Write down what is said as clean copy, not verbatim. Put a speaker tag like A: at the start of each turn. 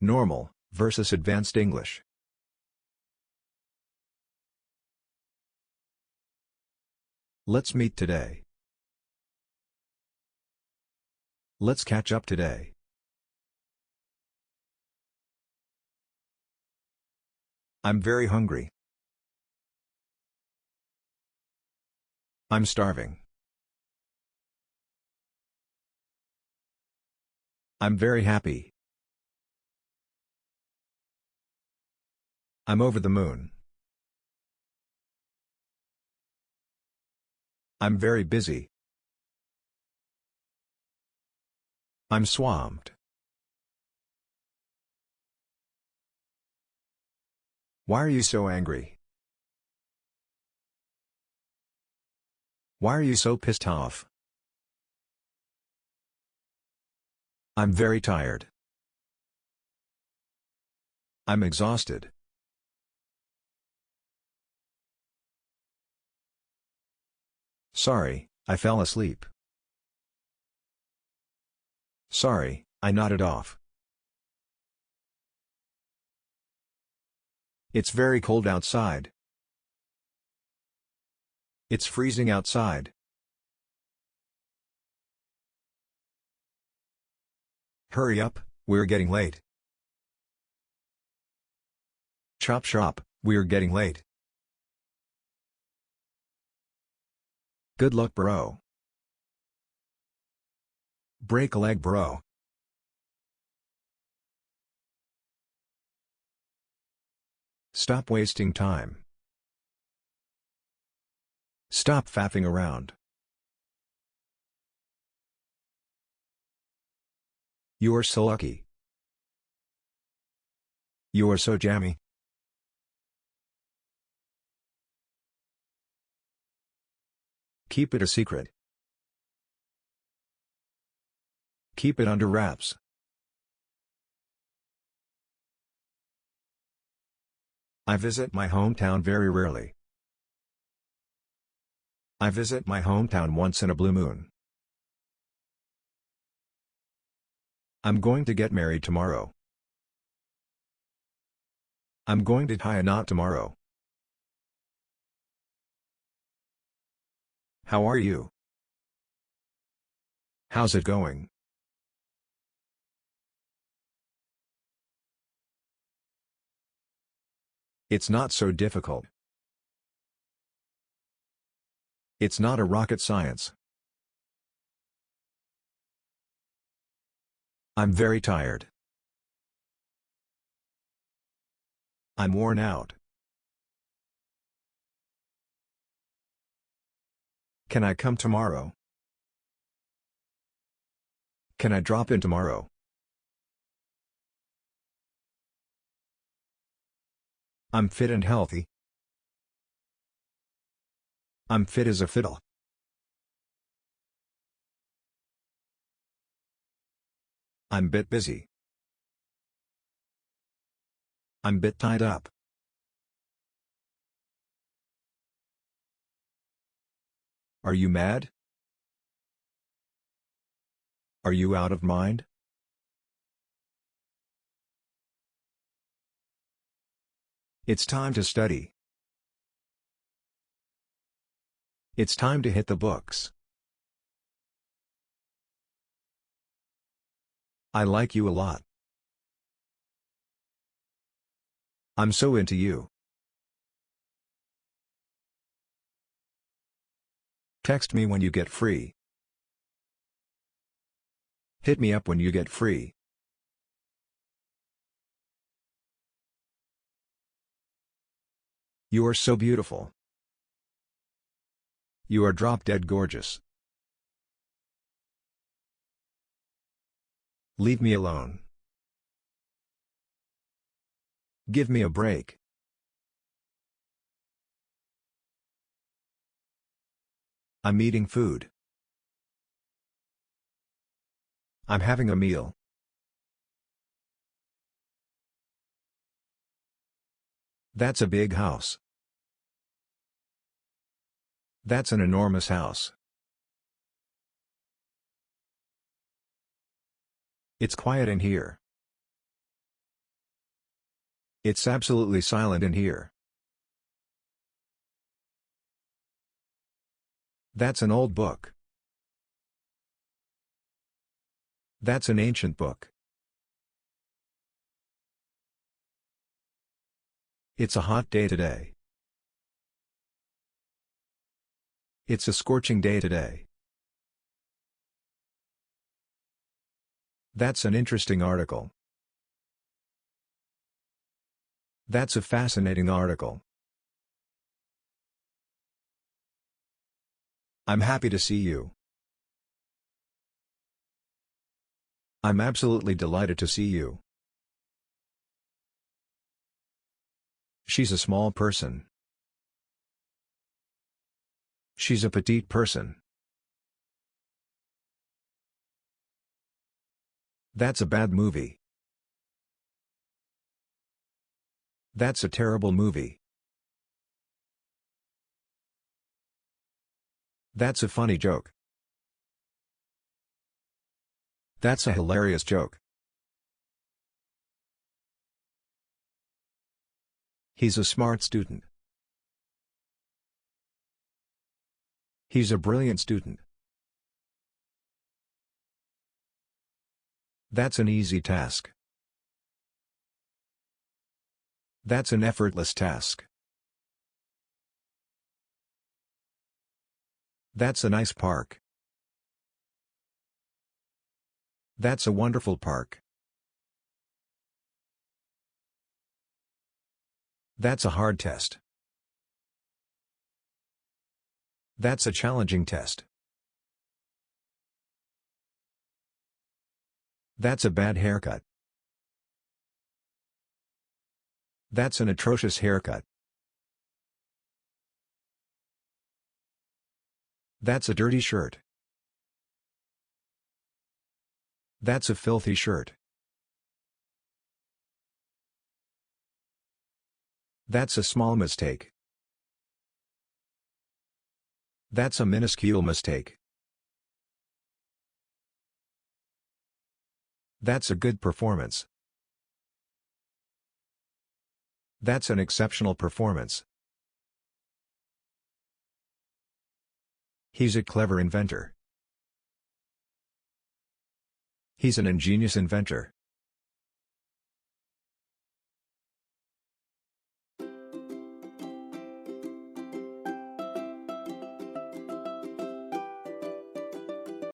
A: Normal versus Advanced English. Let's meet today. Let's catch up today. I'm very hungry. I'm starving. I'm very happy. I'm over the moon. I'm very busy. I'm swamped. Why are you so angry? Why are you so pissed off? I'm very tired. I'm exhausted. Sorry, I fell asleep. Sorry, I nodded off. It's very cold outside. It's freezing outside. Hurry up, we're getting late. Chop chop, we're getting late. Good luck, bro. Break a leg, bro. Stop wasting time. Stop faffing around. You're so lucky. You're so jammy. Keep it a secret. Keep it under wraps. I visit my hometown very rarely. I visit my hometown once in a blue moon. I'm going to get married tomorrow. I'm going to tie a knot tomorrow. How are you? How's it going? It's not so difficult. It's not a rocket science. I'm very tired. I'm worn out. Can I come tomorrow? Can I drop in tomorrow? I'm fit and healthy. I'm fit as a fiddle. I'm bit busy. I'm bit tied up. Are you mad? Are you out of mind? It's time to study. It's time to hit the books. I like you a lot. I'm so into you. Text me when you get free. Hit me up when you get free. You are so beautiful. You are drop-dead gorgeous. Leave me alone. Give me a break. I'm eating food. I'm having a meal. That's a big house. That's an enormous house. It's quiet in here. It's absolutely silent in here. That's an old book. That's an ancient book. It's a hot day today. It's a scorching day today. That's an interesting article. That's a fascinating article. I'm happy to see you. I'm absolutely delighted to see you. She's a small person. She's a petite person. That's a bad movie. That's a terrible movie. That's a funny joke. That's a hilarious joke. He's a smart student. He's a brilliant student. That's an easy task. That's an effortless task. That's a nice park. That's a wonderful park. That's a hard test. That's a challenging test. That's a bad haircut. That's an atrocious haircut. That's a dirty shirt. That's a filthy shirt. That's a small mistake. That's a minuscule mistake. That's a good performance. That's an exceptional performance. He's a clever inventor. He's an ingenious inventor.